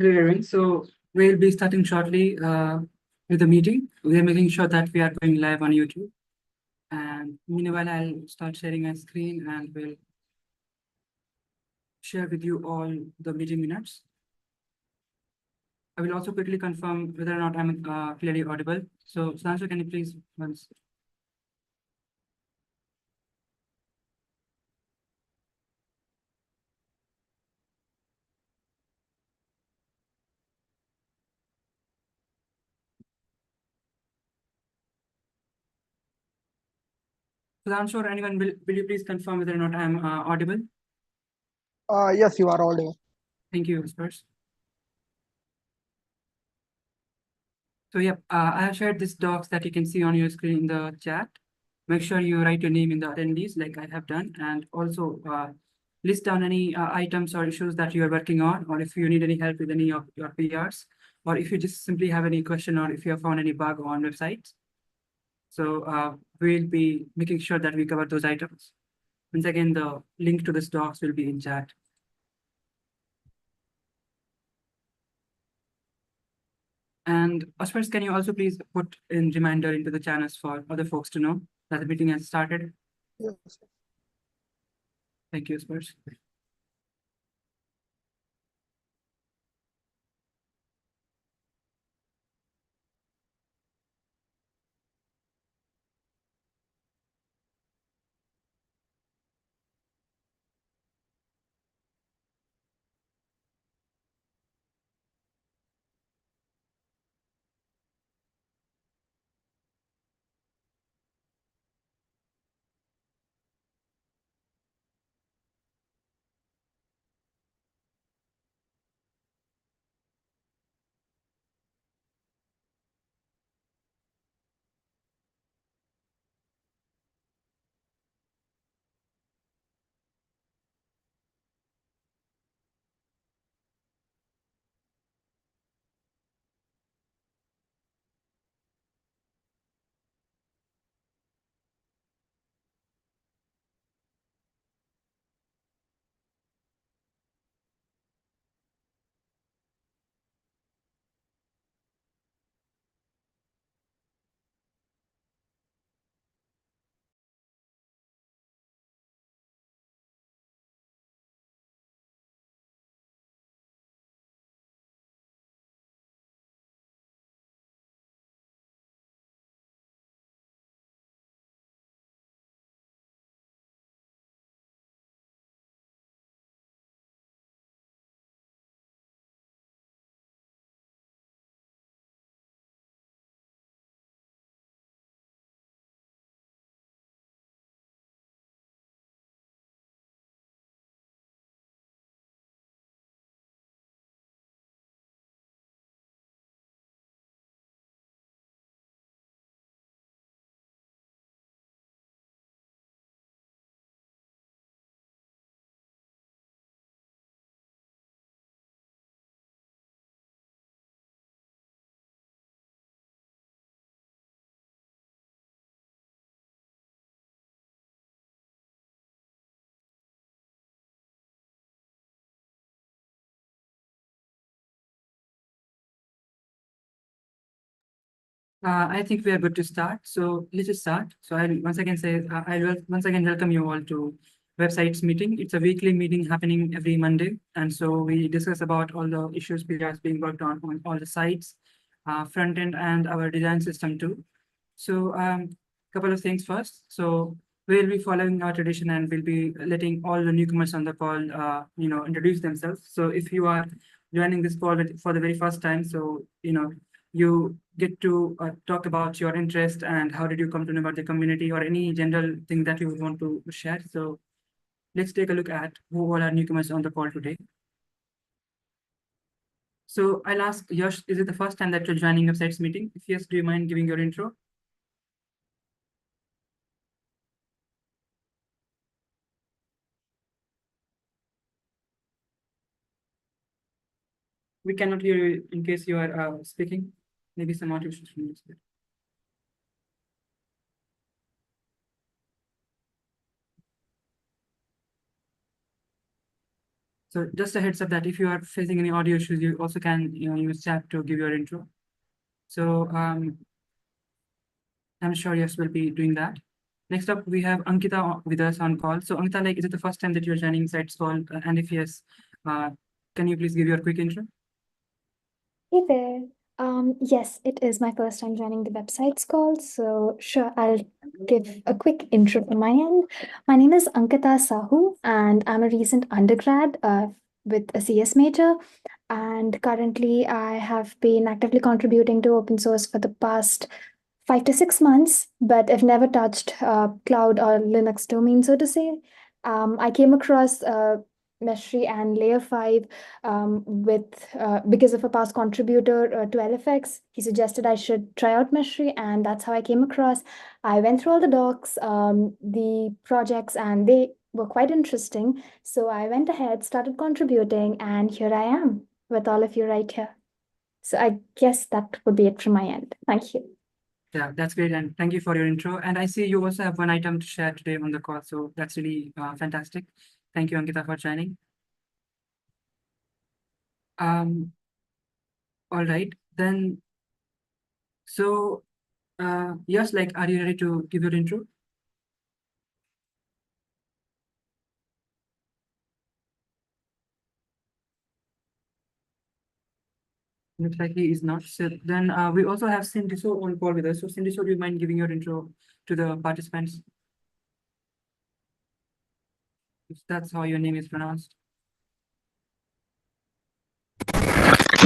Hello, everyone. So we'll be starting shortly with the meeting. We are making sure that we are going live on YouTube. And meanwhile, I'll start sharing my screen and we'll share with you all the meeting minutes. I will also quickly confirm whether or not I'm clearly audible. So Sudhanshu, can you please once? Sudhanshu or anyone, will you please confirm whether or not I'm audible? Yes, you are audible. Thank you, Spurs. So yep, I have shared this docs that you can see on your screen in the chat. Make sure you write your name in the attendees like I have done, and also list down any items or issues that you are working on, or if you need any help with any of your PRs, or if you just simply have any question, or if you have found any bug on websites. So we'll be making sure that we cover those items. Once again, the link to this docs will be in chat. And Oswald, can you also please put in reminder into the channels for other folks to know that the meeting has started? Yes. Thank you, Spurs. I think we are good to start. So let's just start. So I'll once again say, I will once again welcome you all to Websites meeting. It's a weekly meeting happening every Monday. And so we discuss about all the issues PRs being worked on all the sites, front end and our design system too. So couple of things first. So we'll be following our tradition and we'll be letting all the newcomers on the call, introduce themselves. So if you are joining this call for the very first time, so, you get to talk about your interest and how did you come to know about the community or any general thing that you would want to share. So let's take a look at who all are newcomers on the call today. So I'll ask Yash, is it the first time that you're joining Websites meeting? If yes, do you mind giving your intro? We cannot hear you in case you are speaking. Maybe some audio issues from your side. So just a heads up that if you are facing any audio issues, you also can use chat to give your intro. So I'm sure Yes will be doing that. Next up, we have Ankita with us on call. So Ankita, like, is it the first time that you're joining Sites Call? And if yes, can you please give your quick intro? Hey there. Yes, it is my first time joining the website's call, so sure, I'll give a quick intro from my end. My name is Ankita Sahu, and I'm a recent undergrad with a CS major. And currently, I have been actively contributing to open source for the past 5 to 6 months, but I've never touched cloud or Linux domain, so to say. I came across Meshri and Layer 5 because of a past contributor to LFX. He suggested I should try out Meshri, and that's how I came across. I went through all the docs, the projects, and they were quite interesting. So I went ahead, started contributing, and here I am with all of you right here. So I guess that would be it from my end. Thank you. Yeah, that's great. And thank you for your intro. And I see you also have one item to share today on the call. So that's really fantastic. Thank you, Ankita, for joining. All right, then. So, yes, like, are you ready to give your intro? Looks like he is not. So then we also have Cindy So on call with us. So Cindy, so do you mind giving your intro to the participants? If that's how your name is pronounced.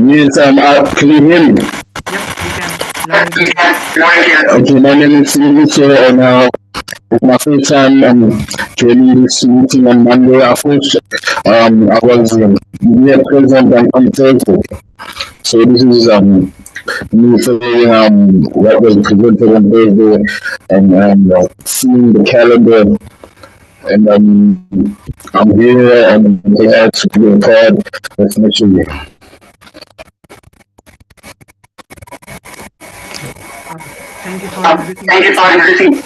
Yes, can you hear me? Yep, we can. Loud and clear. Okay, my name is Nico, and it's my first time joining this meeting on Monday. Of course, I was here present on Thursday, so this is me saying what was presented on Thursday, and seeing the calendar, and I'm here and glad to be a part. Let's make sure. Thank you for everything.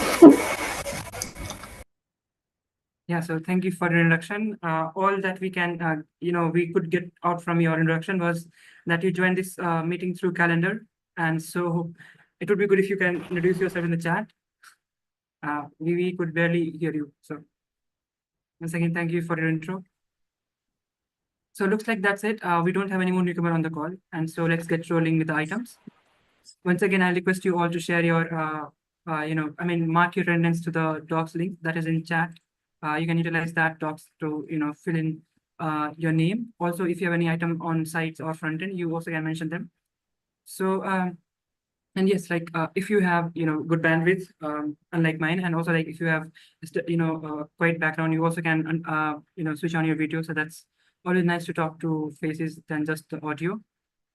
Yeah, so thank you for the introduction. All that we can, we could get out from your introduction was that you joined this meeting through calendar. And so it would be good if you can introduce yourself in the chat. We could barely hear you. So once again, thank you for your intro. So it looks like that's it. We don't have any more newcomer on the call. And so let's get rolling with the items. Once again, I request you all to share your, mark your attendance to the docs link that is in chat. You can utilize that docs to, fill in your name. Also, if you have any item on sites or front end, you also can mention them. So, and yes, like if you have, good bandwidth, unlike mine, and also like if you have, quite background, you also can, switch on your video. So that's always nice to talk to faces than just the audio.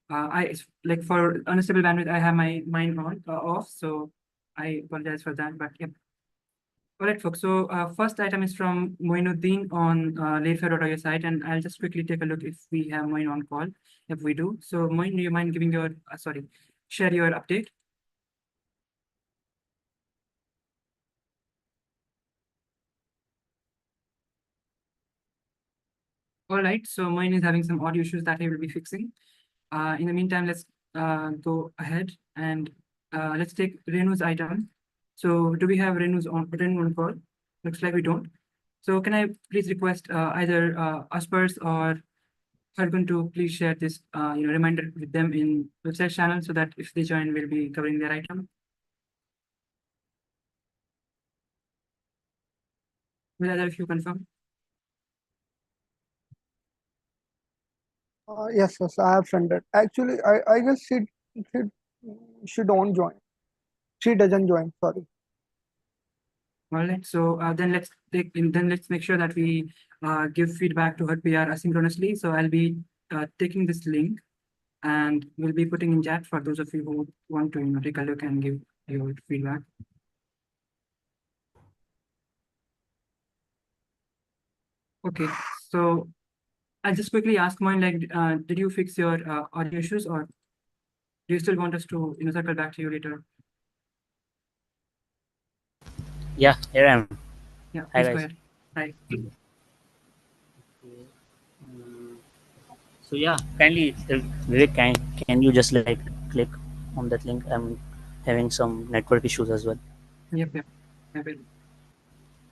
Like for unstable bandwidth, I have my mine on off, so I apologize for that. But yep. All right, folks. So first item is from Moinuddin on layfair.io site, and I'll just quickly take a look if we have Moin on call. If we do, so Moin, do you mind giving your share your update? All right. So Moin is having some audio issues that he will be fixing. In the meantime, let's go ahead and let's take Renu's item. So do we have Renu on call? Looks like we don't. So can I please request either Aspers or Hargun to please share this reminder with them in website channel so that if they join, we'll be covering their item. Will either of you confirm? Yes, I have sent it. Actually, I guess she don't join. She doesn't join. Sorry. All right. So then let's make sure that we give feedback to her PR asynchronously. So I'll be taking this link and we'll be putting in chat for those of you who want to take a look and give your feedback. Okay, so I'll just quickly ask mine, like, did you fix your audio issues, or do you still want us to circle back to you later? Yeah, here I am. Yeah, Hi, please go guys. ahead. Hi. So yeah, kindly, Vivek, can you just like click on that link? I'm having some network issues as well. Yep, yep. I will.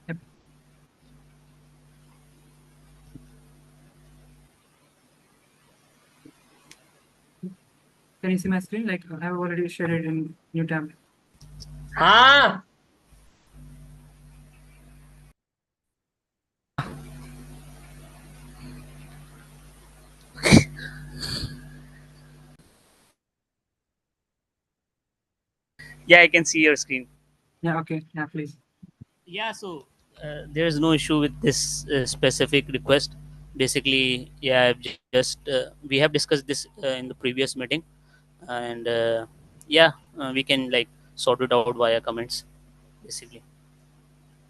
Yep. Can you see my screen? Like I've already shared it in new tab. Ah, Yeah, I can see your screen. Yeah, okay. Yeah, please. Yeah, so there is no issue with this specific request. Basically, yeah, I've just we have discussed this in the previous meeting, and yeah, we can like sort it out via comments, basically.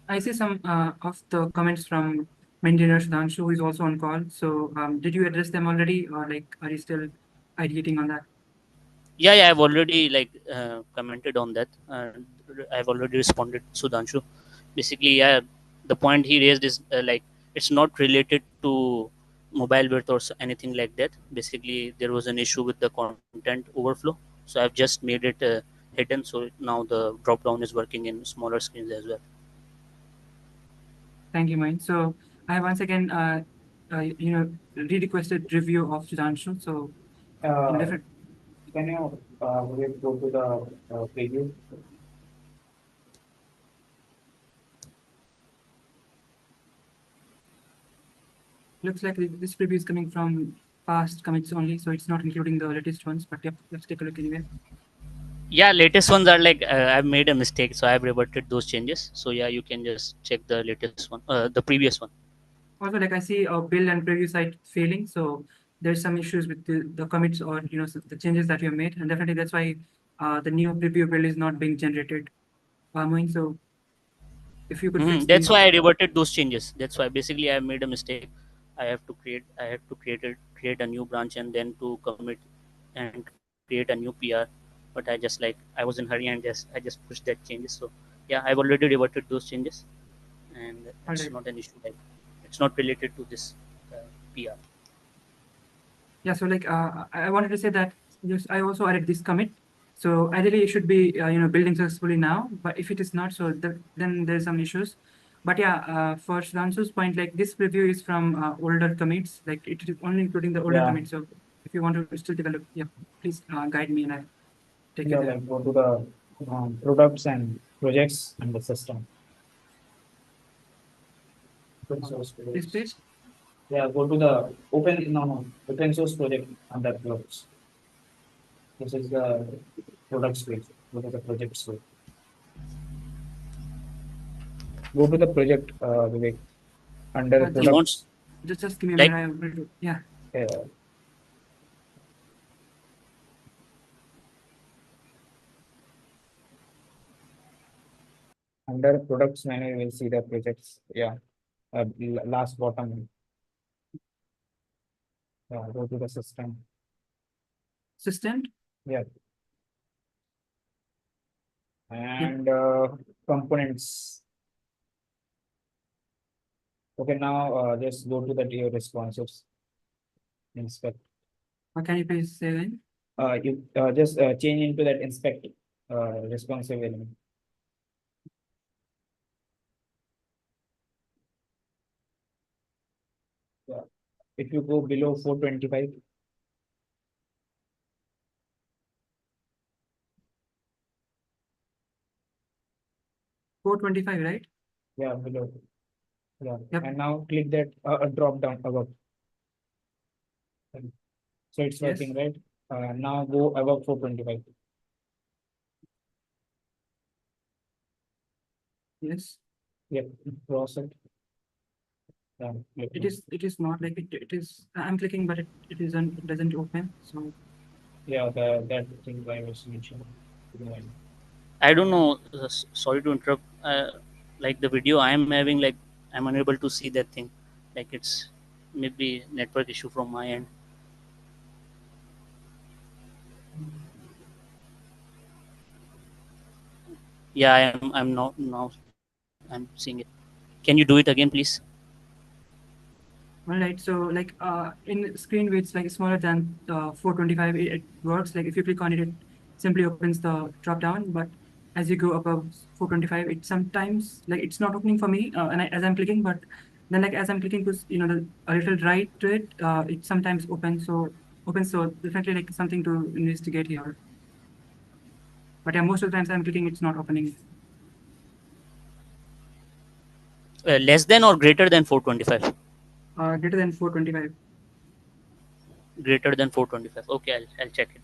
I see some of the comments from maintainer Sudhanshu, who is also on call. So did you address them already, or like are you still ideating on that? Yeah, I've already like commented on that. I've already responded to Sudhanshu. Basically, yeah, the point he raised is like it's not related to mobile width or anything like that. Basically, there was an issue with the content overflow, so I've just made it hidden. So now the drop down is working in smaller screens as well. Thank you, Moin. So I once again, re-requested review of Sudhanshu. So in different. can you go to the preview? Looks like this preview is coming from past commits only, so it's not including the latest ones. But yep, let's take a look anyway. Yeah, latest ones are like I've made a mistake, so I've reverted those changes. So yeah, you can just check the latest one, the previous one. Also, like I see a build and preview site failing, so there's some issues with the commits or the changes that we have made, and definitely that's why the new preview build is not being generated. Moin, so if you could fix That's these. why I reverted those changes. That's why basically I made a mistake. I have to create a new branch and then to commit and create a new PR. But I just like I was in hurry and I just pushed that changes. So yeah, I've already reverted those changes, and it's Alright. not an issue. Like it's not related to this PR. Yeah, so like I wanted to say that I also added this commit. So ideally it should be building successfully now, but if it is not, so then there's some issues. But yeah, for Sudhanshu's point, like this preview is from older commits, like it is only including the older Yeah. commits. So if you want to still develop, yeah, please guide me and I take Yeah, it there. like go to the products and projects and the system. Open source This projects. page. Yeah, go to the open source project under products. This is the products page. Go to the projects page. Go to the project, Vivek, under Just- products. Just give me a Like- minute. I will yeah. Under products menu, you will see the projects. Yeah, last bottom. Yeah, go to the system. Assistant. Yeah. And components. Okay, now just go to the DO responsives. Inspect. Can you please say again? You just change into that inspect responsive element. Yeah. If you go below 425, 425, right? yeah, below. Yeah, Yep. and now click that drop down above. So it's Yes. working, right? Now go above 425. Yes. Yep, cross it. Yeah, It is not like it is. I'm clicking, but it isn't. It doesn't open. So yeah, that thing I was mentioning. I don't know. Sorry to interrupt. Like the video I am having, like I'm unable to see that thing. Like it's maybe network issue from my end. Yeah, I'm now I'm seeing it. Can you do it again, please? All right, so like in screen widths like smaller than 425, it works. Like if you click on it, it simply opens the drop down. But as you go above 425, it sometimes like it's not opening for me, as I'm clicking. But then like as I'm clicking to a little right to it, it sometimes opens. So definitely like something to investigate here. But yeah, most of the times I'm clicking, it's not opening. Less than or greater than 425? Greater than 425. Greater than 425. Okay, I'll check it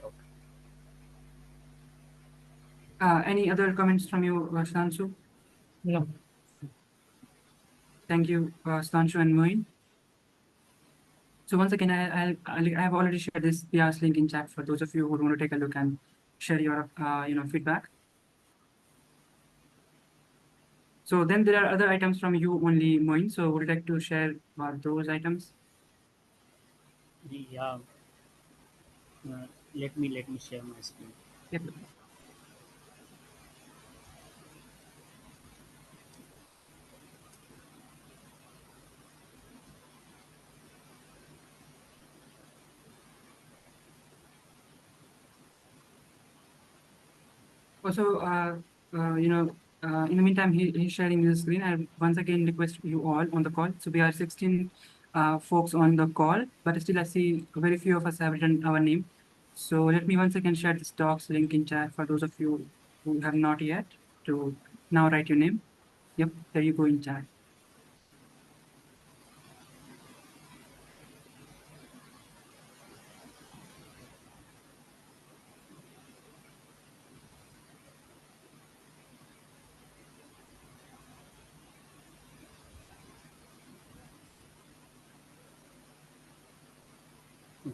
out. Any other comments from you, Stanshu? No. Thank you, Stanshu and Moin. So once again, I have already shared this PR's link in chat for those of you who want to take a look and share your feedback. So then there are other items from you only, Moin. So would you like to share about those items? Yeah. Let me share my screen. Yep. Also, in the meantime, he's sharing his screen. I once again request you all on the call. So we are 16 folks on the call, but still I see very few of us have written our name. So let me once again share this docs link in chat for those of you who have not yet to now write your name. Yep, there you go in chat.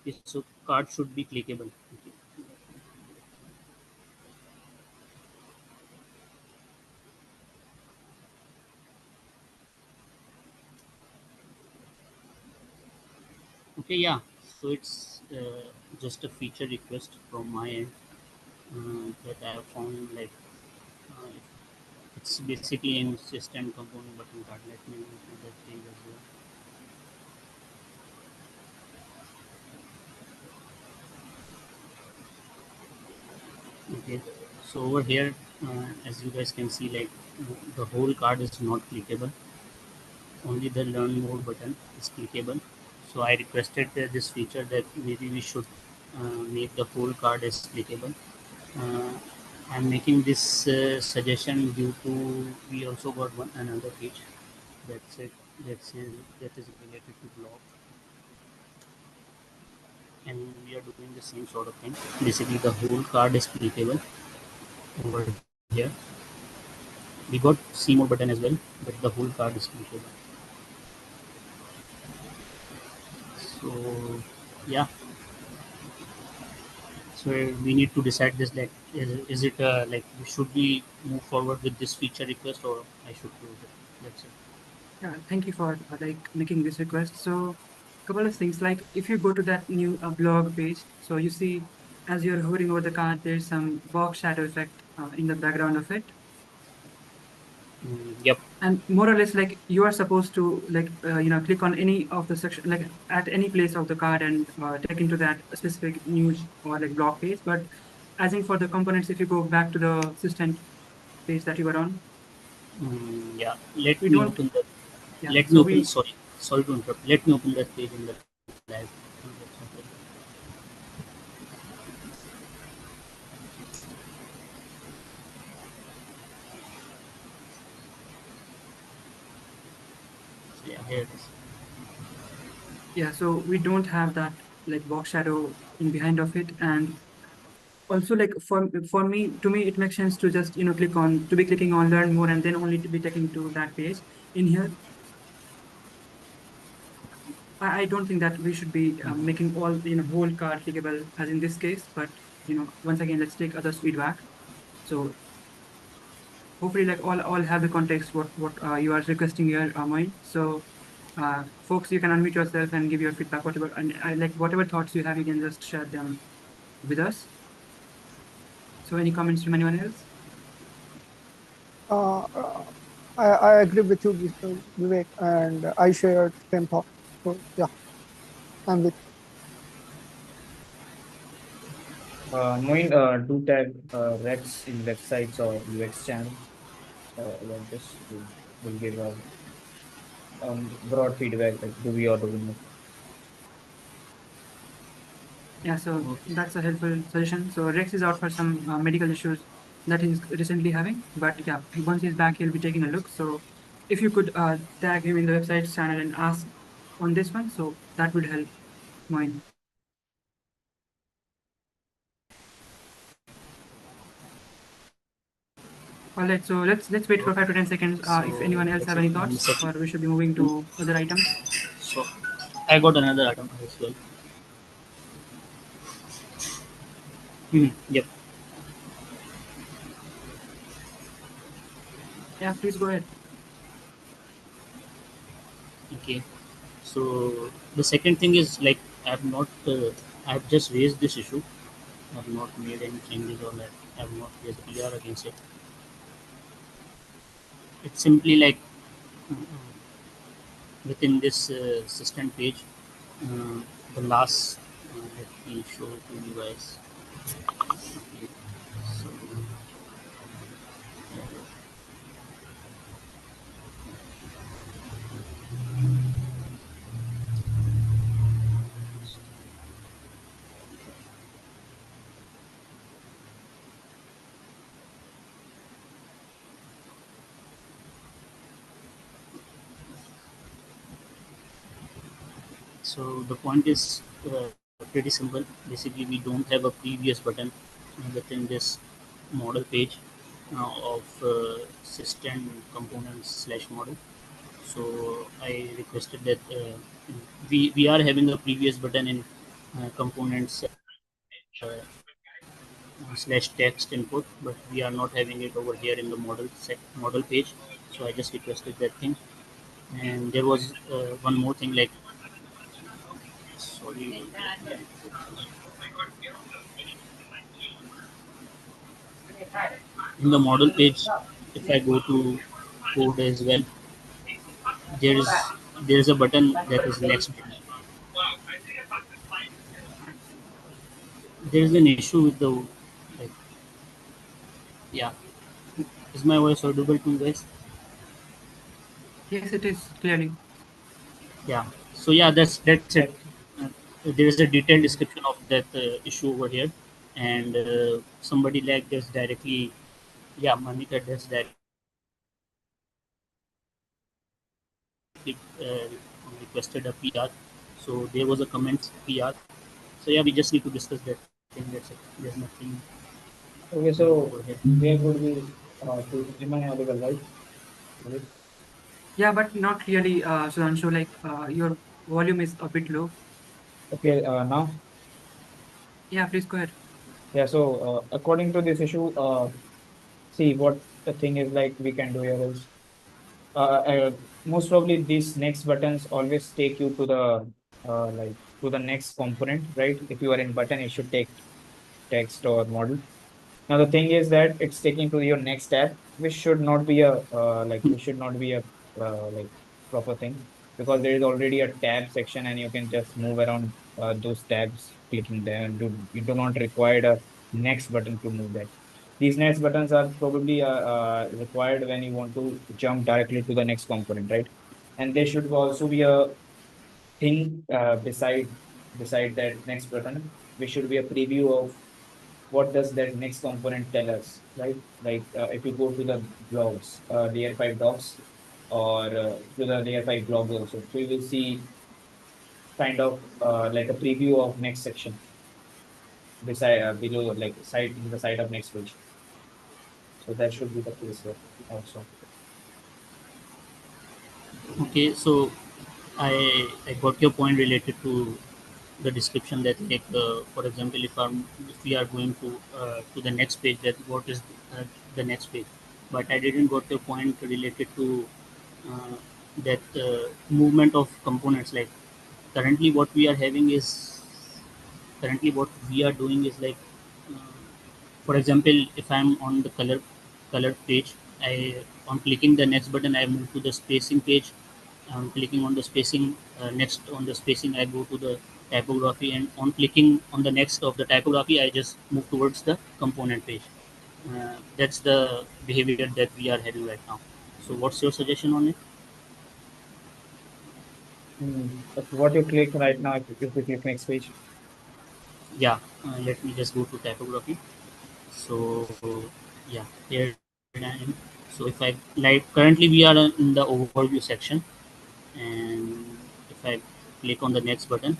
Okay, so card should be clickable. Okay. Okay, yeah. So it's just a feature request from my end that I have found. Like uh, it's basically an system component button card. Let me open that page as well. Okay, so over here, as you guys can see, like the whole card is not clickable. Only the learn more button is clickable. So I requested this feature that maybe we should make the whole card as clickable. Uh, I'm making this suggestion due to we also got one another page that's it that is related to blog, and we are doing the same sort of thing. Basically, the whole card is clickable over here. We got see more button as well, but the whole card is clickable. So yeah, so we need to decide this, like is it like should we move forward with this feature request or I should close it? That's it. Yeah, thank you for like making this request. So couple of things, like if you go to that new blog page, so you see as you're hovering over the card, there's some box shadow effect in the background of it. Yep. And more or less like you are supposed to like click on any of the section, like at any place of the card and take into that specific news or like blog page. But as in for the components, if you go back to the assistant page that you were on, Yeah. Let we me don't. open that. Yeah, Let me so open. we Sorry to interrupt. Let me open that page in the live. So yeah, here it is. Yeah, so we don't have that like box shadow in behind of it. And also like for me, to me, it makes sense to just, be clicking on learn more and then only to be taking to that page in here. I don't think that we should be making all, whole card clickable as in this case, but, once again, let's take others' feedback. So hopefully like all have the context what you are requesting here, Moin. So folks, you can unmute yourself and give your feedback, whatever, and like whatever thoughts you have, you can just share them with us. So any comments from anyone else? I agree with you, Vivek, and I shared same thought. So yeah, I'm with. Moin, do tag Rex in websites or UX channels. Like this will give a broad feedback like do we or do we not. Yeah, so Okay. that's a helpful suggestion. So Rex is out for some medical issues that he's recently having, but yeah, once he's back, he'll be taking a look. So if you could tag him in the website channel and ask on this one, so that would help mine. All right, so let's wait for 5 to 10 seconds. If So anyone else that's have it. any 1 thoughts, or second. we should be moving to other items. So I got another item as well. Yep. Yeah, please go ahead. Okay. So the second thing is like I've not. I've just raised this issue. I've not made any changes on that. I've not raised PR against it. It's simply like uh, within this system page, uh, the last. Let me show it to you guys. Okay. So So the point is pretty simple. Basically, we don't have a previous button within this model page of system components slash model. So I requested that we are having a previous button in components slash text input, but we are not having it over here in the model page. So I just requested that thing. And there was one more thing like sorry. In the model page, if I go to code as well, there's there's a button that is next button. There is an issue with the like yeah. Is my voice audible to you guys? Yes, it is clearly. Yeah. So yeah, that's it. Uh, there is a detailed description of that issue over here, and somebody like this directly, yeah, Manika does uh, requested a PR. So there was a comment PR. So yeah, we just need to discuss that thing. That's it. There's nothing Okay, so over here. there would be am I audible, right? Okay. Yeah, but not really, Sudhanshu. Like your volume is a bit low. Okay, now Yeah, please go ahead. yeah. So according to this issue, see what the thing is like we can do here is most probably these next buttons always take you to the like to the next component, right? If you are in button, it should take text or model. Now the thing is that it's taking to your next tab, which should not be a which should not be a like proper thing because there is already a tab section and you can just move around those tabs clicking there. And you do not require a next button to move that. These next buttons are probably required when you want to jump directly to the next component, right? And there should also be a thing beside that next button, which should be a preview of what does that next component tell us, right? Like if you go to the blogs, layer 5 docs, or to the layer 5 blogs also, so you will see kind of like a preview of next section beside below, like side in the side of next page. So that should be the case here also. Okay, so I got your point related to the description that like for example if we are going to the next page that what is the next page, but I didn't got your point related to uh, that movement of components. Like currently what we are having is currently what we are doing is like uh, for example if I'm on the color page, I on clicking the next button I move to the spacing page, I'm clicking on the spacing. Next on the spacing, I go to the typography, and on clicking on the next of the typography, I just move towards the component page. That's the behavior that we are having right now. So, what's your suggestion on it? But what you click right now, if you click next page. Yeah, let me just go to typography. So, yeah, here I am. So, if I like currently we are in the overview section, and if I click on the next button,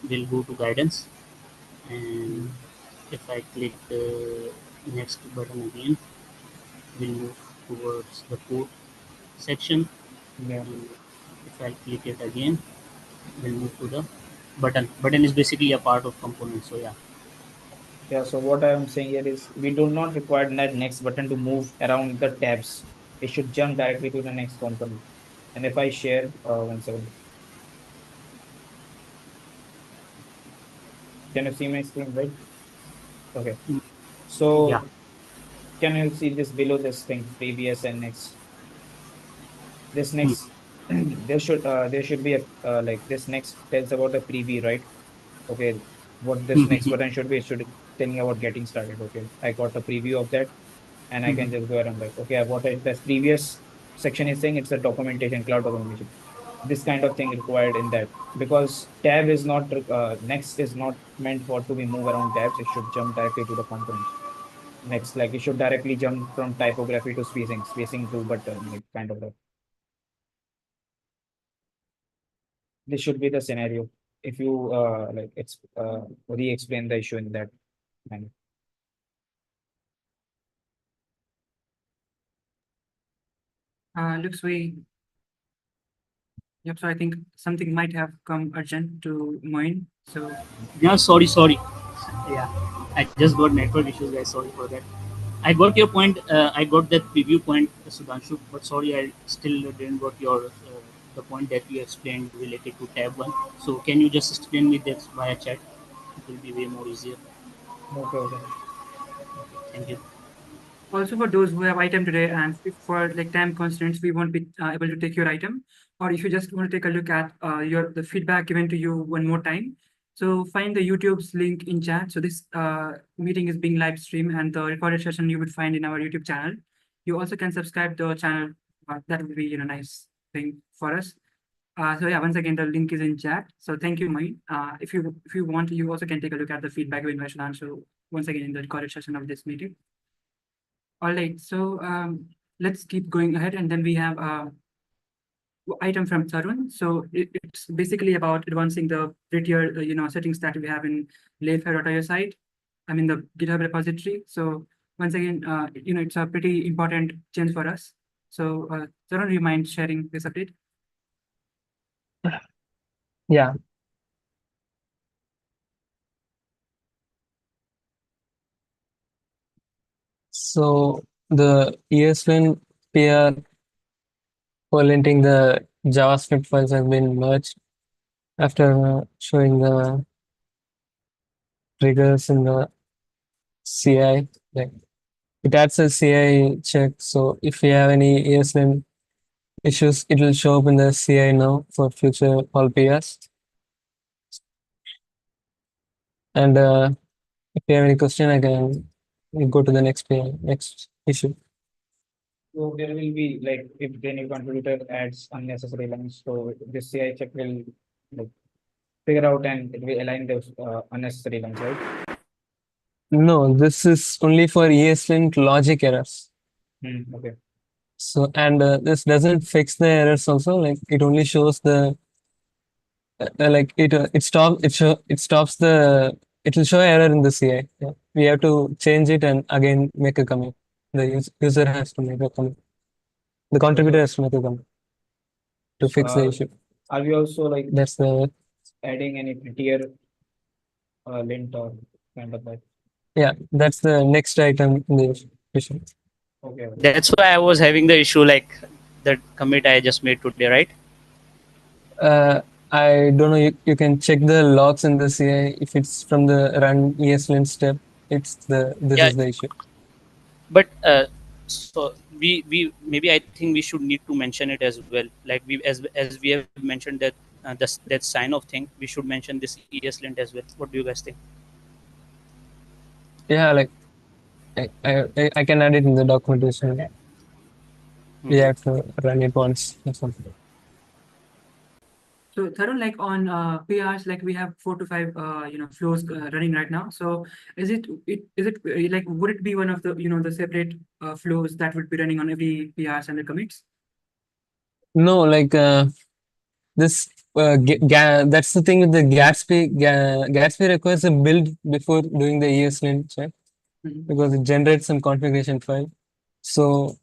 we'll go to guidance, and if I click the next button again, we'll move towards the code section. Yeah. And if I click it again, we'll move to the button. Button is basically a part of component. So yeah. Yeah, so what I'm saying here is we do not require that next button to move around the tabs. It should jump directly to the next component. And if I share, 1 second, can you see my screen, right? Okay. Mm. So Yeah. can you see this below this thing, previous and next? This next, there should be a like this next tells about the preview, right? Okay, what this next button should be, it should tell me about getting started. Okay, I got a preview of that, and I can just go ahead and like, okay, what I, this previous section is saying, it's a documentation, cloud documentation. This kind of thing required in that, because tab is not next is not meant for to be move around tabs. It should jump directly to the component. Next, like it should directly jump from typography to spacing, spacing to button, like kind of that. This should be the scenario. If you like, it's re-explain the issue in that manner. Looks we. Yep. So I think something might have come urgent to Moin. So Yeah. Sorry. Yeah, I just got network issues, guys. Sorry for that. I got your point. I got that preview point, Sudhanshu. But sorry, I still didn't got your the point that you explained related to tab one. So can you just explain me that via chat? It will be way more easier. Okay, okay. Thank you. also for those who have item today, and if for like time constraints, we won't be able to take your item, or if you just want to take a look at the feedback given to you one more time. So find the YouTube's link in chat. So this meeting is being live streamed, and the recorded session you would find in our YouTube channel. You also can subscribe the channel. That would be nice thing for us. So yeah, once again, the link is in chat. So thank you, Moin. If you want, you also can take a look at the feedback given by Sudhanshu once again in the recorded session of this meeting. All right, so let's keep going ahead, and then we have item from Tarun. So it's basically about advancing the prettier settings that we have in Layfair.io site. I mean the GitHub repository. So once again, it's a pretty important change for us. So Tarun, do you mind sharing this update? Yeah. So the ESLint PR for linting the JavaScript files have been merged after showing the triggers in the CI. Like it adds a CI check. So if you have any ESLint issues, it will show up in the CI now for future all PRs. And if you have any question, I can go to the next issue. So there will be like, if the new contributor adds unnecessary lines, so this CI check will like figure out and it will align those unnecessary lines, right? No, this is only for ESLint logic errors. Okay. So, and this doesn't fix the errors also. Like it only shows the like it stops the it will show error in the CI. Yeah. We have to change it and again make a commit. The user has to make a commit. The contributor has to make a commit to fix the issue. Are we also like That's the adding any prettier lint or kind of that? yeah. That's the next item in the issue. Okay. That's why I was having the issue like that commit I just made today, right? I don't know. You can check the logs in the CI. If it's from the run ESLint step, this Yeah. is the issue. But so we maybe I think we should need to mention it as well. Like we as we have mentioned that that sign of thing, we should mention this ESLint as well. What do you guys think? Yeah, like I can add it in the documentation. We Mhm. have to run it once or something. So Tarun, like on PRs, like we have 4 to 5 flows running right now. So is it like would it be one of the the separate flows that would be running on every PRs and the commits? No, like this that's the thing with the Gatsby. Gatsby requires a build before doing the ESLint check Mhm. because it generates some configuration file. So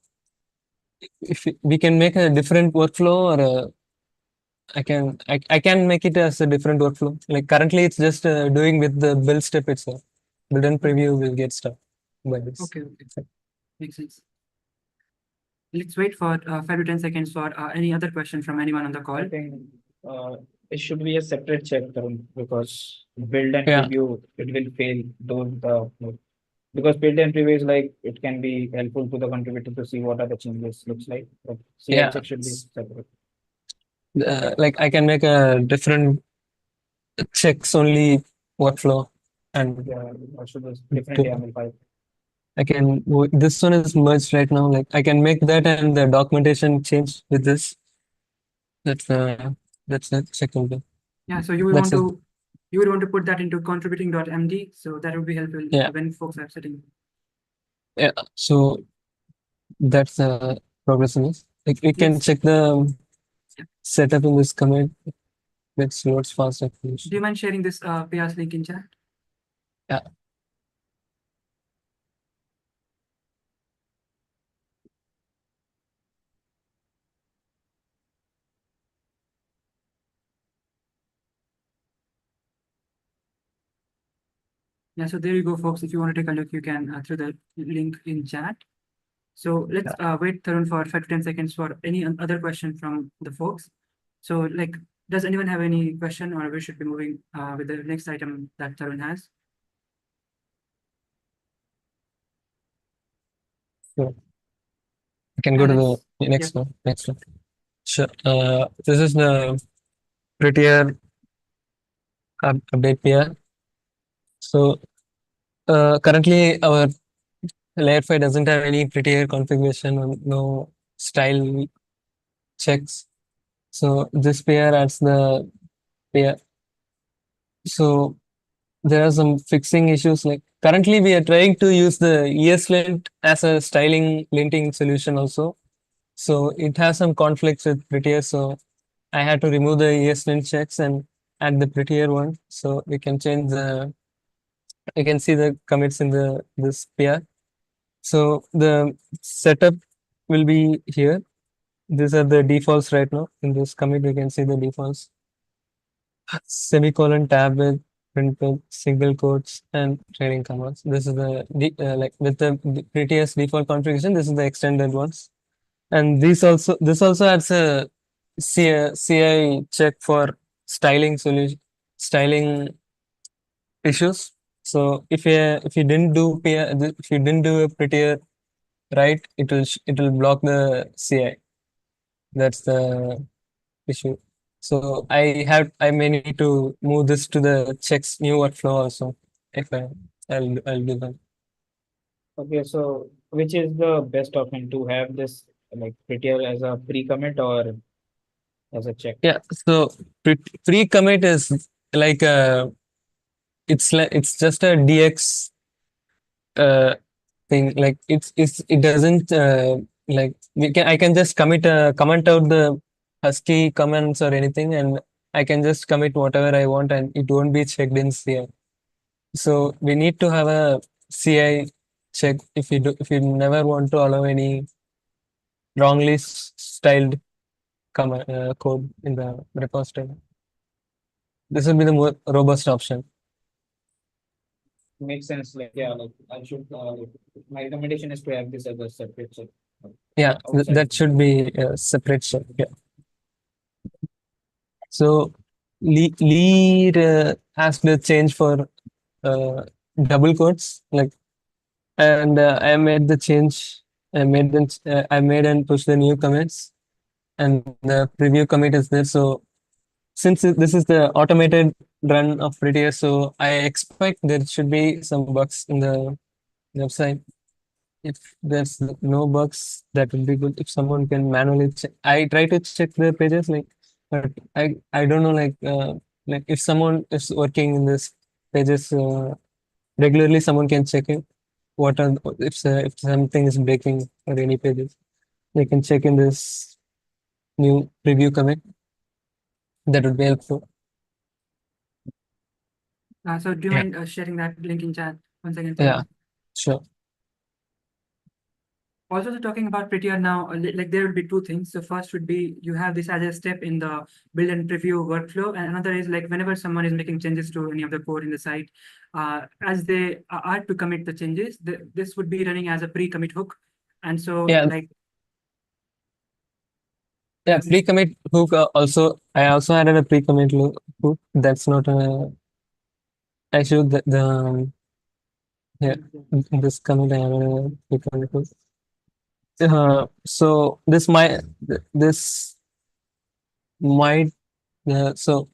if we can make a different workflow, or I can make it as a different workflow. Like currently, it's just doing with the build step itself. Build and preview will get stuck by this. Okay, makes sense. Let's wait for 5 to 10 seconds for any other question from anyone on the call. I think uh, it should be a separate check, Tarun, because build and Yeah. preview, it will fail those because build and preview is like it can be helpful to the contributor to see what are the changes looks like. But CI Yeah. check should be separate. Like I can make a different checks only workflow, and Yeah, or should be different YAML file. I can this one is merged right now. Like I can make that and the documentation change with this. That's the second thing. Yeah, so you would That's want to put that into contributing.md, so that would be helpful Yeah. when folks are setting. Yeah. So that's the progress in this. Like we can Let's- check the Yeah. setup in this commit. Let's loads faster. Do you mind sharing this PRs link in chat? Yeah. Yeah, so there you go, folks. If you want to take a look, you can through the link in chat. So let's wait, Tarun, for 5 to 10 seconds for any other question from the folks. So like, does anyone have any question, or we should be moving with the next item that Tarun has? Sure. I can go to let's- the next one. Next one. Sure. This is the prettier update PR. So currently our layer 5 doesn't have any prettier configuration or no style checks. So this PR adds the PR. So there are some fixing issues. Like currently we are trying to use the ESLint as a styling linting solution also. So it has some conflicts with prettier. So I had to remove the ESLint checks and add the prettier one. So we can change you can see the commits in this PR. So the setup will be here. These are the defaults right now. In this commit, we can see the defaults. Semicolon, tab with, print with, single quotes, and trailing commands. This is like with the prettiest default configuration. This is the extended ones. And this also adds a CI check for styling issues. So if you didn't do if you didn't do a prettier right, it will block the CI. That's the issue. So I may need to move this to the checks new workflow also. If I'll do that. Okay, so which is the best option to have this like prettier as a pre-commit or as a check? Yeah. So pre-commit is like it's just a DX thing. Like it doesn't like I can just comment out the husky comments or anything, and I can just commit whatever I want, and it won't be checked in CI. So we need to have a CI check if you never want to allow any wrongly styled code in the repository. This will be the more robust option. Makes sense. Like yeah, like I should. My recommendation is to have this as a separate check. Yeah, outside that should be a separate check. Yeah. So lead has the change for double quotes, like, and I made the change I made and pushed the new commits, and the preview commit is there. So since this is the automated run of Prettier, so I expect there should be some bugs in the website. If there's no bugs, that would be good. If someone can manually check, I try to check the pages, like, but I don't know, like if someone is working in this pages regularly, someone can check it. What are if something is breaking or any pages, they can check in this new preview commit. That would be helpful. So do you Yeah. mind sharing that link in chat once again? Yeah, sure. Also, talking about Prettier now, like there will be two things. So first would be you have this as a step in the build and preview workflow, and another is like whenever someone is making changes to any of the code in the site, as they are to commit the changes, this would be running as a pre-commit hook, and so Yeah. like Yeah, pre-commit hook I also added a pre-commit hook. That's not a issue. Yeah, in this commit I added a pre-commit hook. So this might so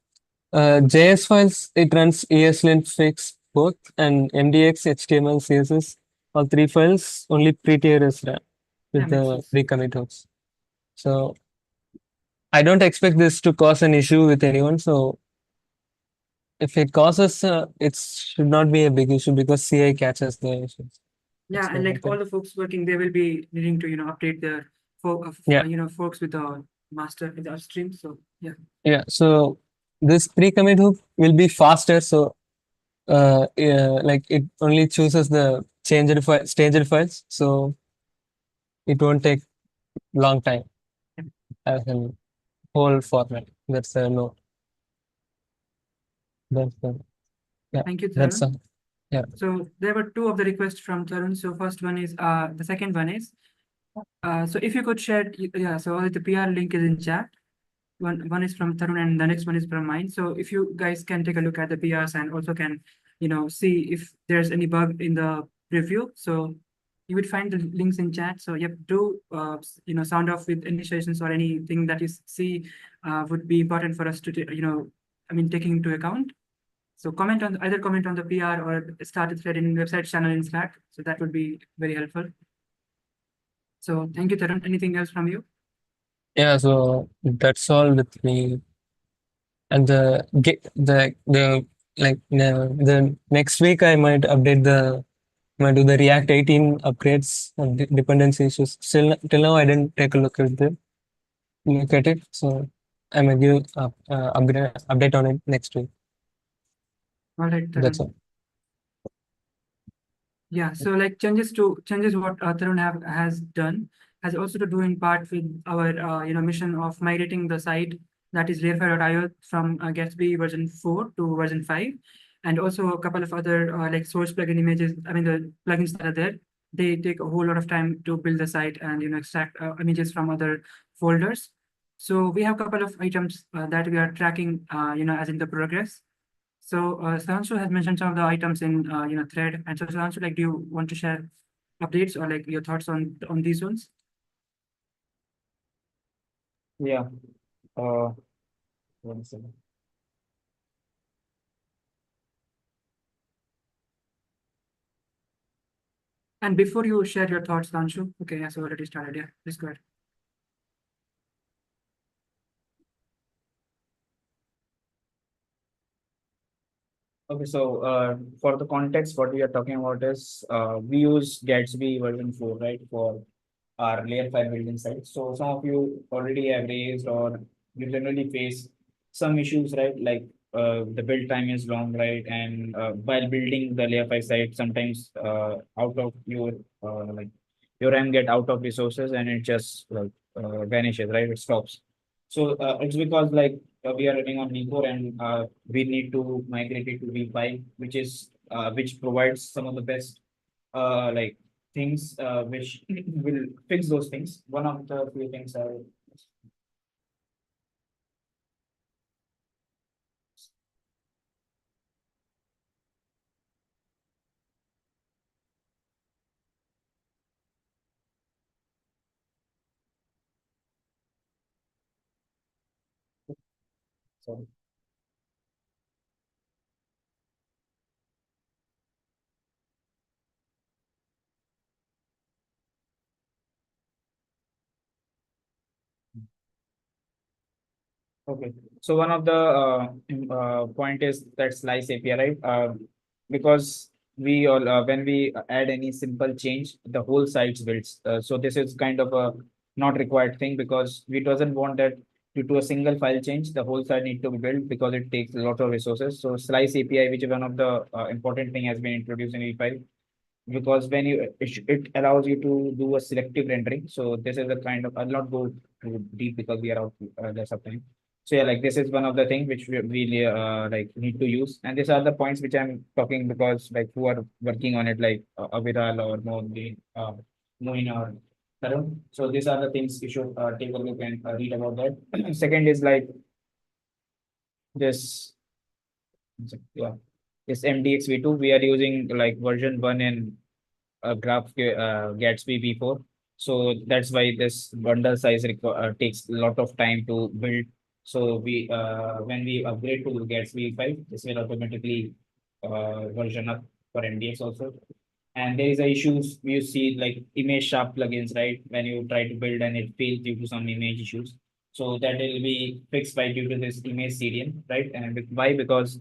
JS files, it runs ESLint fix both, and MDX, HTML, CSS, all three files only Prettier is run with that makes the sense. pre-commit hooks. So I don't expect this to cause an issue with anyone. So if it causes, it should not be a big issue because CI catches the issues. Yeah, and like all the folks working, they will be needing to update their Yeah. folks with the master with the upstream. So yeah. Yeah. So this pre-commit hook will be faster. So like it only chooses the changed files. So it won't take long time as in whole format. That's a note. That's yeah. Thank you, That's Tarun. yeah. So there were two of the requests from Tarun. So first one is the second one is so if you could share, yeah, so the PR link is in chat. One is from Tarun and the next one is from mine. So if you guys can take a look at the PRs and also can, see if there's any bug in the review. So you would find the links in chat. So yep, do sound off with any suggestions or anything that you see would be important for us to, taking into account. So either comment on the PR or start a thread in website channel in Slack. So that would be very helpful. So thank you, Tarun. Anything else from you? Yeah, so that's all with me. And the next week I might do the React 18 upgrades and dependency issues. Still till now I didn't take a look at it. So I might give update on it next week. All right, That's Tarun. all. Yeah, so like changes what Tarun has done has also to do in part with our mission of migrating the site that is Layerfile.io from Gatsby version 4 to version 5, and also a couple of other like source plugin images. I mean the plugins that are there, they take a whole lot of time to build the site and extract images from other folders. So we have a couple of items that we are tracking as in the progress. So Sudhanshu has mentioned some of the items in thread, and so Sudhanshu, like, do you want to share updates or like your thoughts on these ones? Yeah. Uh, 1 second. And before you share your thoughts, Sudhanshu, okay, yeah, so already started. Yeah, please go ahead. Okay, so for the context, what we are talking about is we use Gatsby version 4, right, for our layer 5 building site. So some of you already have raised or you generally face some issues, right? Like the build time is long, right? And while building the layer 5 site, sometimes out of like your RAM get out of resources and it just vanishes, right? It stops. So it's because like we are running on V4 and we need to migrate it to V5, which provides some of the best like things which will fix those things. One of the few things are So, okay, so one of the point is that slice API, right? Because we all when we add any simple change, the whole site builds. So this is kind of a not required thing because we doesn't want that due to a single file change, the whole site need to be built because it takes a lot of resources. So slice API, which is one of the important thing, has been introduced in E5 because when it allows you to do a selective rendering. So this is a kind of, I'll not go too deep because we are out less of time. So yeah, like this is one of the things which we really like need to use, and these are the points which I'm talking because like who are working on it, like Aviral or Moin or Tarun. So these are the things you should take a look and read about that. Second is like this, yeah, this MDX V2. We are using like version 1 and Gatsby V4. So that's why this bundle size takes a lot of time to build. So we when we upgrade to Gatsby 5, this will automatically version up for MDX also. And there is a issues you see like image sharp plugins, right? When you try to build and it fails due to some image issues. So that will be fixed by due to this image CDN, right? And why? Because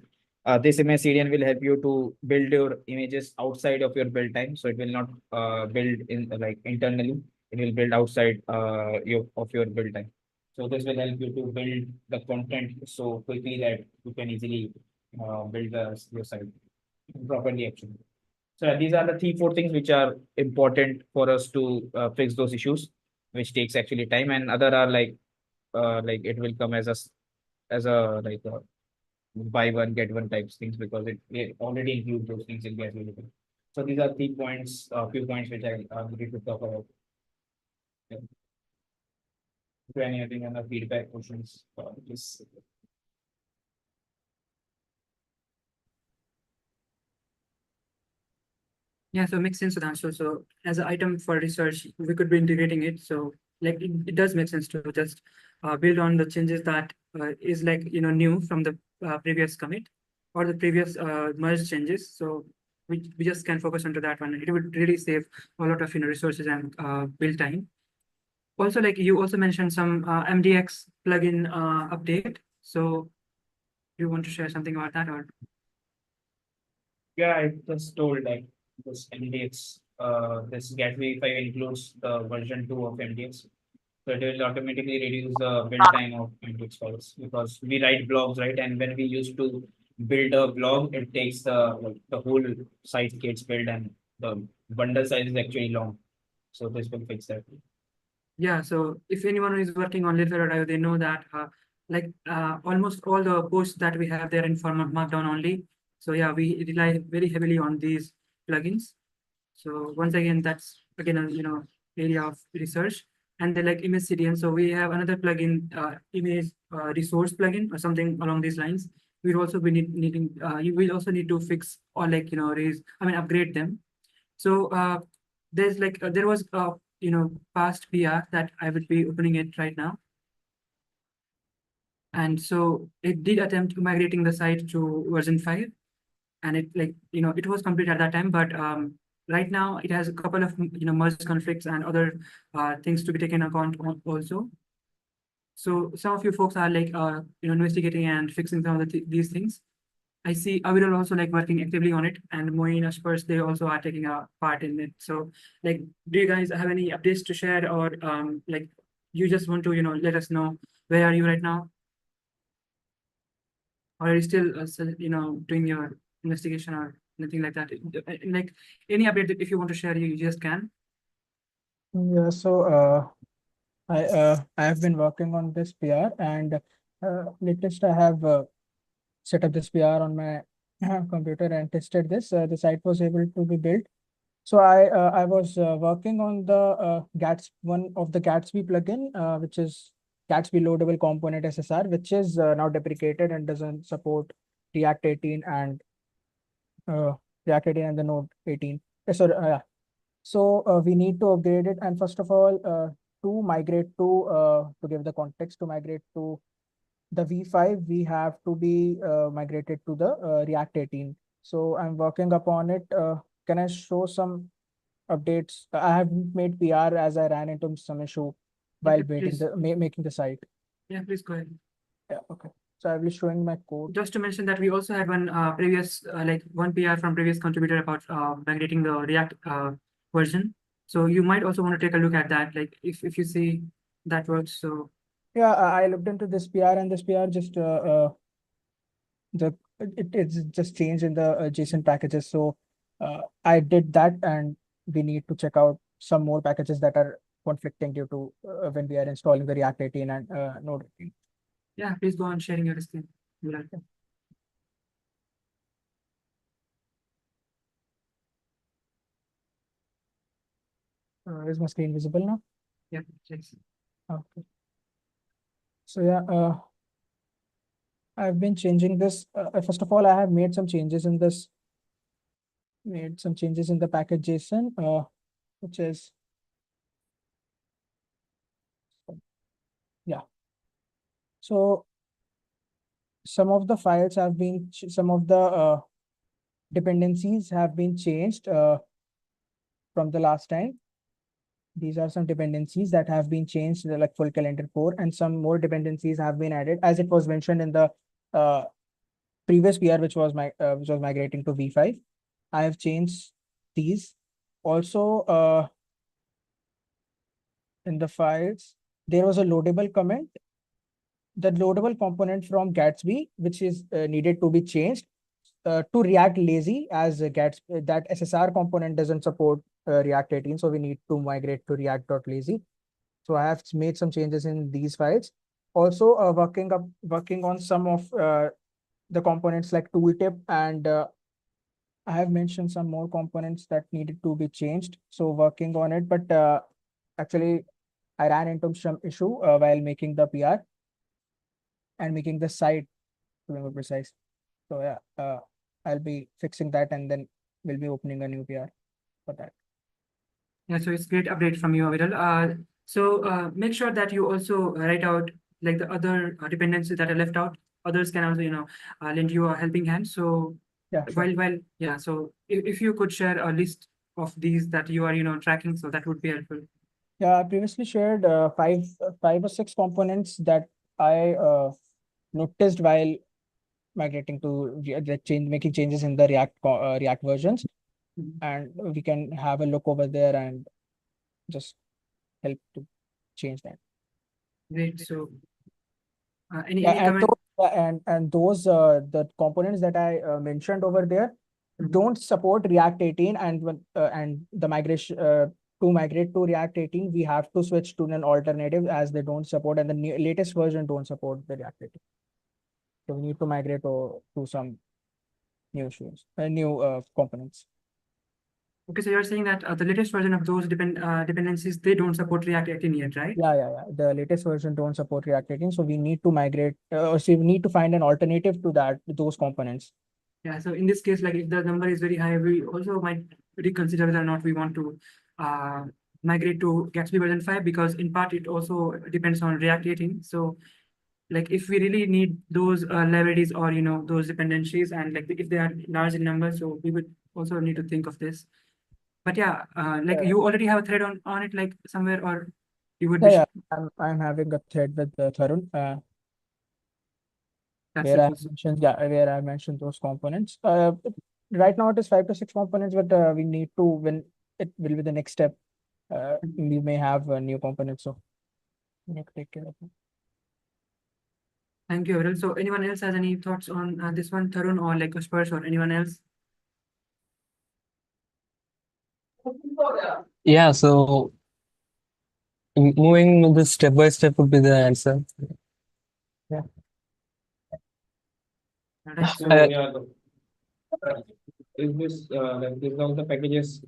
this image CDN will help you to build your images outside of your build time. So it will not build in like internally. It will build outside your build time. So this will help you to build the content so quickly that you can easily build your site properly actually. So these are the three, four things which are important for us to fix those issues, which takes actually time, and other are like it will come as a like a buy one get one types things because it already includes those things in the available. So these are three points, few points which I need to talk about. Yeah. Do anything on the feedback questions? Please. Yeah, so makes sense, Sudhanshu. So as an item for research, we could be integrating it. So like it does make sense to just build on the changes that is like new from the previous commit or the previous merge changes. So we just can focus onto that one. It would really save a lot of resources and build time. Also, like you also mentioned some MDX plugin update. So you want to share something about that or? Yeah, I just told like this MDX, this Gatsby 5 includes the version 2 of MDX. So it will automatically reduce the build time of MDX files because we write blogs, right? And when we used to build a blog, it takes the whole site gets built and the bundle size is actually long. So this will fix that. Yeah, so if anyone is working on Literate.io, they know that almost all the posts that we have there in form of Markdown only. So yeah, we rely very heavily on these plugins. So once again, that's again a area of research. And then like image CDN. So we have another plugin, image resource plugin or something along these lines. We'll also be needing you will also need to fix or upgrade them. So there's there was past PR that I would be opening it right now. And so it did attempt migrating the site to version 5, and it was complete at that time, but right now it has a couple of merge conflicts and other things to be taken account on also. So some of you folks are investigating and fixing some of these things. I see Aviral also working actively on it, and Moin, Ashpers, they also are taking a part in it. So do you guys have any updates to share, or you just want to let us know where are you right now? Or are you still doing your investigation or anything like that? Like any update that if you want to share, you just can. Yeah, so I have been working on this PR, and latest I have set up this PR on my computer and tested this. The site was able to be built. So I was working on the one of the Gatsby plugin, which is Gatsby loadable component SSR, which is now deprecated and doesn't support React 18 and React 18 and the Node 18. Sorry, yeah. So we need to upgrade it, and first of all, to migrate to give the context, to migrate to the V5 we have to be migrated to the React 18. So I'm working upon it. Can I show some updates? I haven't made PR as I ran into some issue while please. making the site. Yeah, please go ahead. Yeah, okay. So I will be showing my code. Just to mention that we also had one previous like one PR from previous contributor about migrating the React version. So you might also want to take a look at that, like if you see that works. So Yeah, I looked into this PR, and this PR just it's just changed in the JSON packages. So I did that, and we need to check out some more packages that are conflicting due to when we are installing the React 18 and Node 18. yeah, please go on sharing your screen. Is my screen visible now? Yeah, thanks. Okay. So yeah, I've been changing this. First of all, I have made some changes in this. Made some changes in the package JSON, which is yeah. So some of the files have been some of the dependencies have been changed from the last time. These are some dependencies that have been changed, like full calendar core, and some more dependencies have been added, as it was mentioned in the previous PR, which was migrating to V5. I have changed these. Also, in the files, there was a loadable comment. The loadable component from Gatsby, which is needed to be changed to React Lazy, as Gatsby, that SSR component doesn't support React 18, so we need to migrate to React.lazy. So I have made some changes in these files. Also, working on some of the components like tooltip, and I have mentioned some more components that needed to be changed. So working on it, but actually I ran into some issue while making the PR and making the site, to be more precise. So yeah, I'll be fixing that, and then we'll be opening a new PR for that. Yeah, so it's great update from you, Aviral. So make sure that you also write out like the other dependencies that are left out. Others can also, lend you a helping hand. So Yeah, sure. yeah, so if you could share a list of these that you are, tracking, so that would be helpful. Yeah, I previously shared five or six components that I noticed while migrating to making changes in the React versions, and we can have a look over there and just help to change that. Great. So any Yeah, and comment? those the components that I mentioned over there don't support React 18, and the migration to migrate to React 18, we have to switch to an alternative, as they don't support, and the latest version don't support the React 18. So we need to migrate to some new components. Okay, so you're saying that the latest version of those dependencies, they don't support React 18 yet, right? Yeah. The latest version don't support React 18, so we need to migrate, so we need to find an alternative to those components. Yeah, so in this case, like if the number is very high, we also might reconsider whether or not we want to migrate to Gatsby version 5, because in part it also depends on React 18. So like if we really need those libraries or those dependencies, and like if they are large in number, so we would also need to think of this. But yeah, like you already have a thread on it, like somewhere, or you would Yeah, I'm having a thread with Tharun. That's Where I helpful. mentioned, where I mentioned those components. Right now it is 5 to 6 components, but we need to, when it will be the next step, we may have a new component. So we need to take care of it. Thank you, Avril. So anyone else has any thoughts on this one, Tarun, or like Spurs, or anyone else? Yeah, so moving this step by step would be the answer. Yeah. Alright, So so yeah, is this like these all the packages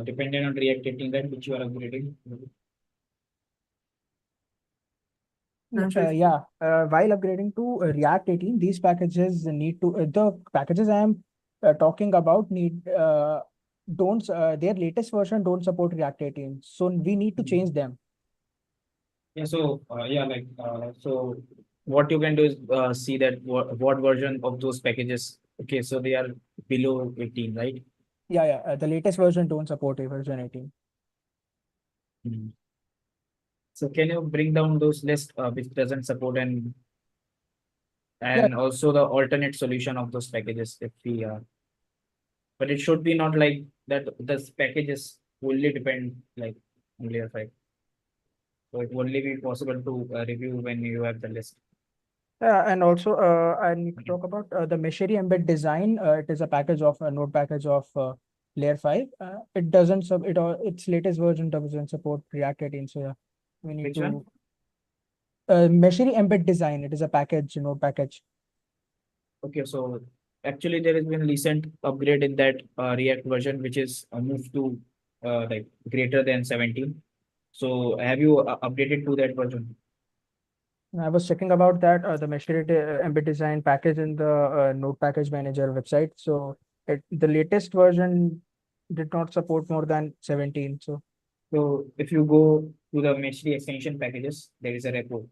dependent on React 18 that which you are upgrading? Yeah, while upgrading to React 18, these packages need to, the packages I am talking about don't, their latest version don't support React 18. So we need to change them. Yeah, so yeah, like so what you can do is see that what version of those packages. Okay, so they are below 18, right? Yeah, the latest version don't support a version 18. Mhm. So can you bring down those lists which doesn't support and also the alternate solution of those packages if we but it should be not like that this packages fully depend like on layer 5. So it will only be possible to review when you have the list. And also, I need to talk about the Meshery embed design. It is a package of a node package of layer 5. It doesn't sub it all its latest version doesn't support React 18. So yeah, we need Which to one? Meshery embed design. It is a package, node package. Okay, so actually there has been recent upgrade in that React version, which is moved to like greater than 17. So have you updated to that version? I was checking about that the Meshery embed design package in the node package manager website. So the latest version did not support more than 17. So if you go to the Meshery extension packages, there is a repo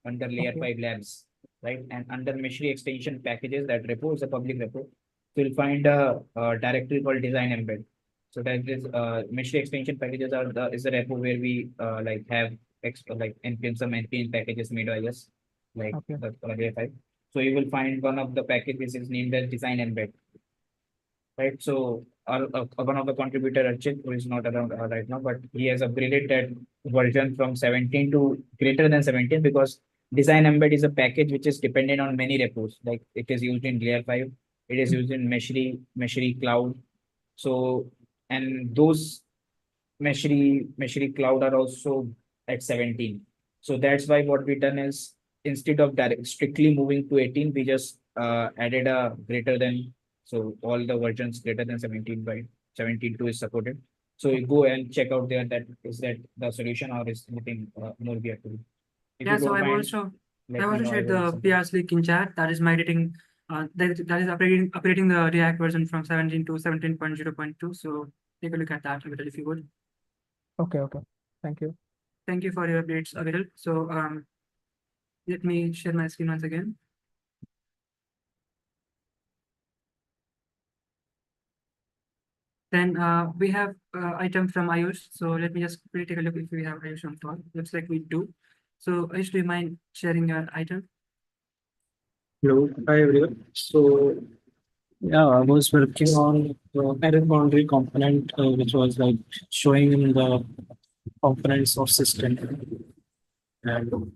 under layer Okay. 5 labs, right? And under Meshery extension packages, that repo is a public repo. So you'll find a directory called design embed. So that is Meshery extension packages is a repo where we like have like npm some npm packages made by us, like Okay. the layer 5. So you will find one of the packages is named as design embed. Right, so one of the contributor Archit, who is not around right now, but he has upgraded that version from 17 to greater than 17 because design embed is a package which is dependent on many repos. Like it is used in layer 5, it is used in Meshery cloud. So and those Meshery cloud are also at 17. So that's why what we done is instead of strictly moving to 18, we just added a greater than. So all the versions greater than 17 by 17.2 is supported. So you go and check out there that is that the solution or is anything more we have to do. If Yeah, you so don't I've mind, also let I've me also know. I shared will the submit. PRs link in chat. That is migrating. That is updating the React version from 17 to 17.0.2. So take a look at that, Aviral, if you would. Okay. Thank you. Thank you for your updates, Aviral. So let me share my screen once again. Then we have item from Ayush. So let me just quickly take a look if we have Ayush on call. Looks like we do. So Ayush, do you mind sharing your item? Hello, hi everyone. So yeah, I was working on the error boundary component, which was like showing in the components of system. And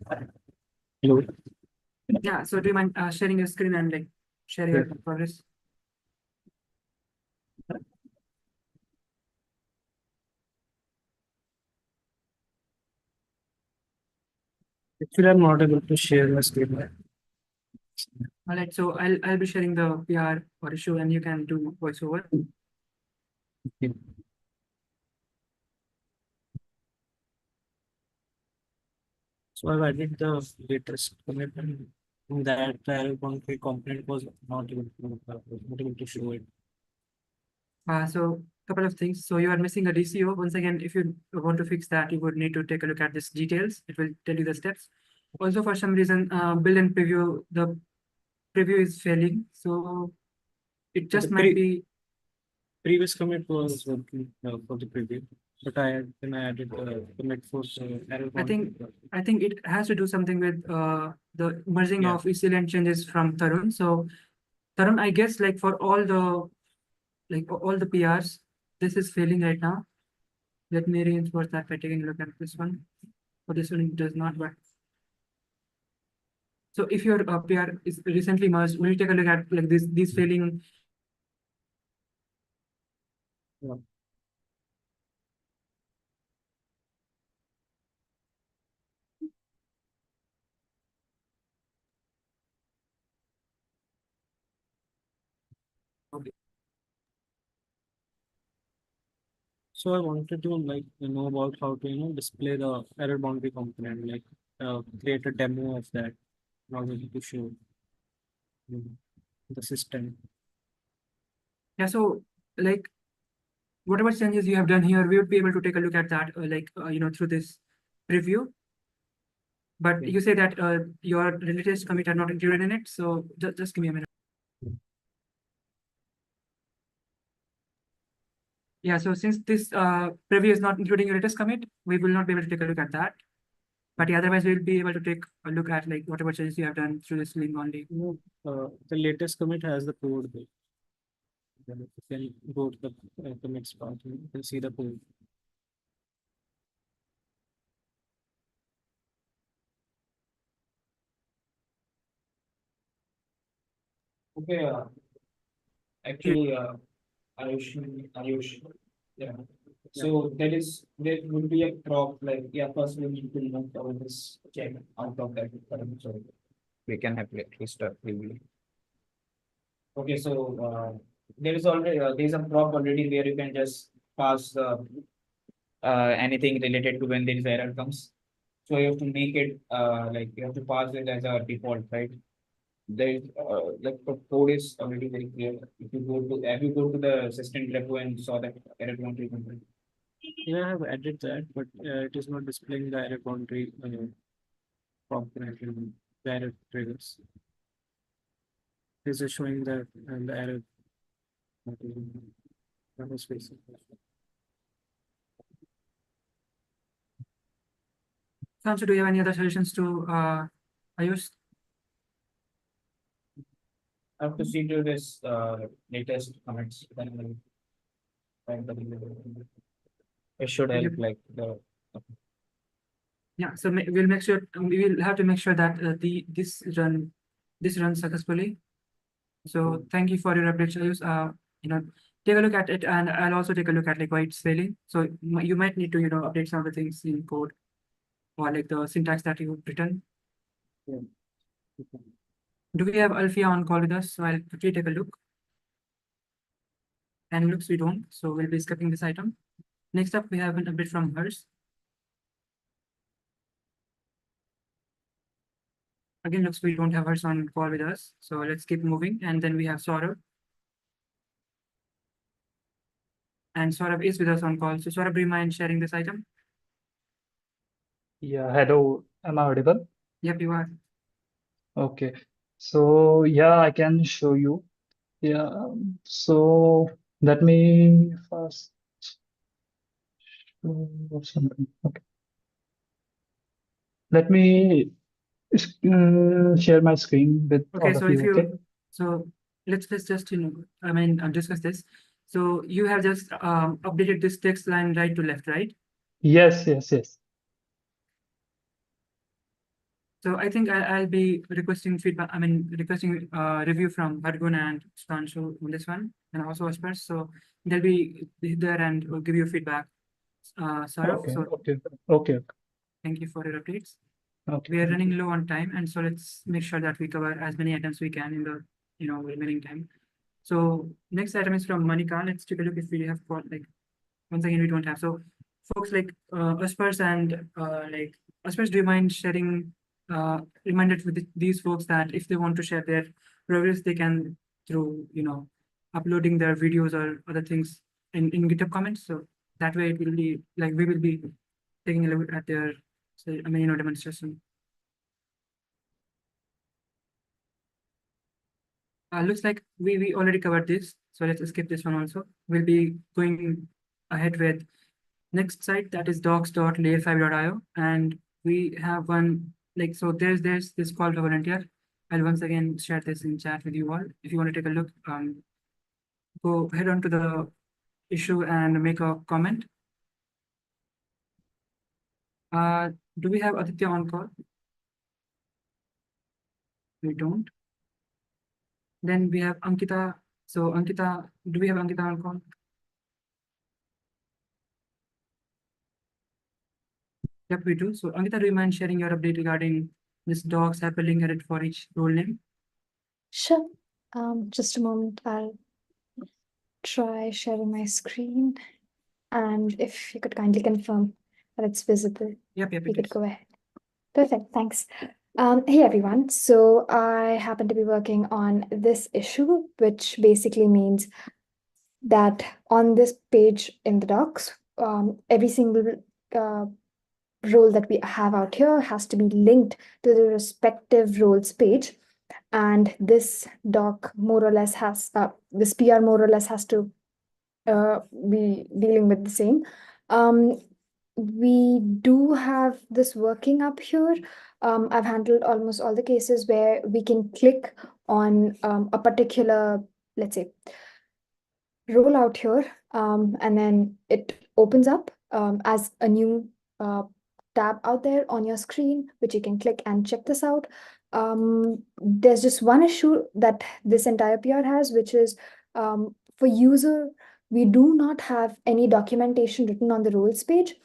hello, Yeah. So do you mind sharing your screen and like share your progress? actually I'm not able to share my screen. All right. So I'll be sharing the PR or issue, and you can do voiceover. Okay. So I've added the latest commitment that the error boundary component was not able to show it. So couple of things. So you are missing a DCO. Once again, if you want to fix that, you would need to take a look at this details. It will tell you the steps. Also, for some reason, build and preview, the preview is failing. So it just The might be. Previous commit was working for the preview, but then I added commit for error boundary. I think it has to do something with the merging Yeah. of ECLN changes from Tarun. So Tarun, I guess like for all the PRs, this is failing right now. Let me reinforce that by taking a look at this one. But this one does not work. So if your PR is recently merged, will you take a look at like these failing? Yeah. Okay. So I wanted to like know about how to display the error boundary component, like create a demo of that in order to show the system. Yeah, so like whatever changes you have done here, we would be able to take a look at that through this preview. But you say that your latest commit are not included in it, so just give me a minute. Yeah, so since this preview is not including your latest commit, we will not be able to take a look at that. But yeah, otherwise we'll be able to take a look at like whatever changes you have done through this link only. No, the latest commit has the code there. Then you can go to the commits part, you can see the code. Okay, actually, Ayush, yeah. So there would be a crop, like, yeah, first we need to know cover this check out of that, so we can have at least a preview. Okay, so, there is already, there's a prop already where you can just pass, anything related to when there is error comes. So you have to make it, like, you have to pass it as a default, right? There is, like, the code is already very clear. If you go to, have you go to the system repo and saw that error boundary control? Yeah, I have added that, but it is not displaying the error boundary component in the error triggers. This is showing the error. Space. Samshu, do you have any other solutions to Ayush? I have to see to this, latest comments, then we'll find the. It should help, like, the. Yeah, so we'll make sure we will have to make sure that this runs successfully. So thank you for your updates, Ayush. Take a look at it, and I'll also take a look at like why it's failing. So you might need to update some of the things in code or like the syntax that you've written. Yeah. Do we have Alfia on call with us? So I'll quickly take a look. And looks we don't, so we'll be skipping this item. Next up, we have an update from hers. Again, looks we don't have hers on call with us, so let's keep moving. And then we have Saurabh. And Saurabh is with us on call. So Saurabh, do you mind sharing this item? Yeah, hello. Am I audible? Yep, you are. Okay. So yeah, I can show you. Yeah. So let me first show something. Okay. Let me share my screen with Okay, all so of if you. Okay. you so let's just discuss this. So you have just updated this text line right to left, right? Yes, yes, yes. So I think I'll be requesting feedback. Requesting review from Hargun and Sudhanshu on this one, and also Aspers. So they'll be there and will give you feedback. Saurabh, Okay, so okay, okay, thank you for your updates. okay. We are running low on time, and so let's make sure that we cover as many items we can in the remaining time. So next item is from Manika. Let's take a look if we have got like once again we don't have. So folks like Aspers and Aspers, do you mind sharing reminded with these folks that if they want to share their progress, they can through uploading their videos or other things in GitHub comments. So that way it will be like we will be taking a look at their demonstration. Looks like we already covered this, so let's skip this one also. We'll be going ahead with next site, that is docs.layer5.io, and we have one so there's this call to volunteer. I'll once again share this in chat with you all. If you want to take a look, go head on to the issue and make a comment. Do we have Aditya on call? We don't. Then we have Ankita. So Ankita, do we have Ankita on call? Yep, we do. So Ankita, do you mind sharing your update regarding this docs hyperlink edit for each role name? Sure. Just a moment. I'll try sharing my screen. And if you could kindly confirm that it's visible, Yep, you it could is. go ahead. Perfect, thanks. Hey everyone. So I happen to be working on this issue, which basically means that on this page in the docs, every single role that we have out here has to be linked to the respective roles page. And this doc more or less has, this PR more or less has to be dealing with the same. We do have this working up here. I've handled almost all the cases where we can click on a particular, let's say, role out here, and then it opens up as a new tab out there on your screen, which you can click and check this out. There's just one issue that this entire PR has, which is for user, we do not have any documentation written on the roles page.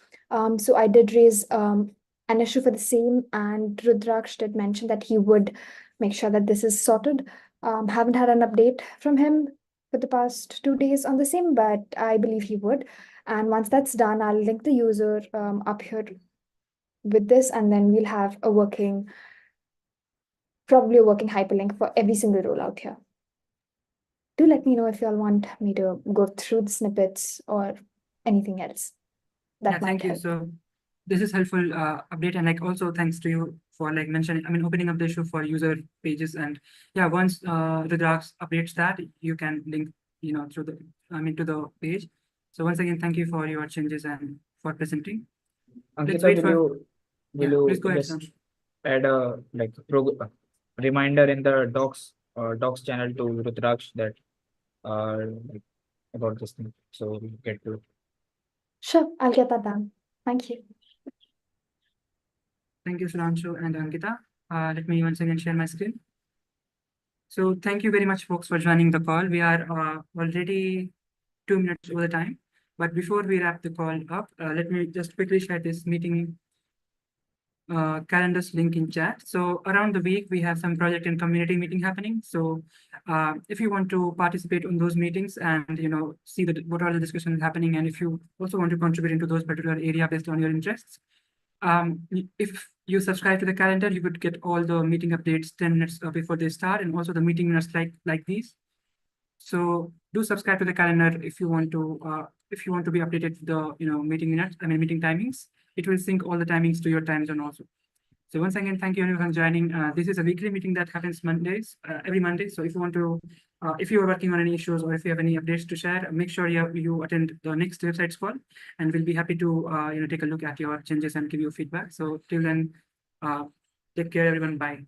So I did raise an issue for the same, and Rudraksh did mention that he would make sure that this is sorted. Haven't had an update from him for the past 2 days on the same, but I believe he would. And once that's done, I'll link the user up here with this, and then we'll have a working, probably a working hyperlink for every single role out here. Do let me know if y'all want me to go through the snippets or anything else. That Yeah, might thank you. help. So this is helpful update, and like also thanks to you for like mentioning, I mean, opening up the issue for user pages. And yeah, once Rudraksh updates that, you can link, through the, to the page. So once again, thank you for your changes and for presenting. Let's Ankita, wait will for, you yeah, will please you go ahead, just Sudhanshu. add a reminder in the docs channel to Rudraksh that like, about this thing, so we get to it. Sure, I'll get that done. Thank you. Thank you, Sudhanshu and Ankita. Let me once again share my screen. So thank you very much, folks, for joining the call. We are already 2 minutes over the time. But before we wrap the call up, let me just quickly share this meeting calendars link in chat. So around the week, we have some project and community meeting happening. So if you want to participate in those meetings and see what are the discussions happening, and if you also want to contribute into those particular area based on your interests, if you subscribe to the calendar, you would get all the meeting updates 10 minutes before they start, and also the meeting minutes like these. So do subscribe to the calendar if you want to be updated with the meeting minutes, meeting timings. It will sync all the timings to your time zone also. So once again, thank you everyone for joining. This is a weekly meeting that happens Mondays, every Monday. So if you want to, if you are working on any issues or if you have any updates to share, make sure you attend the next websites call, and we'll be happy to take a look at your changes and give you feedback. So till then, take care everyone. Bye.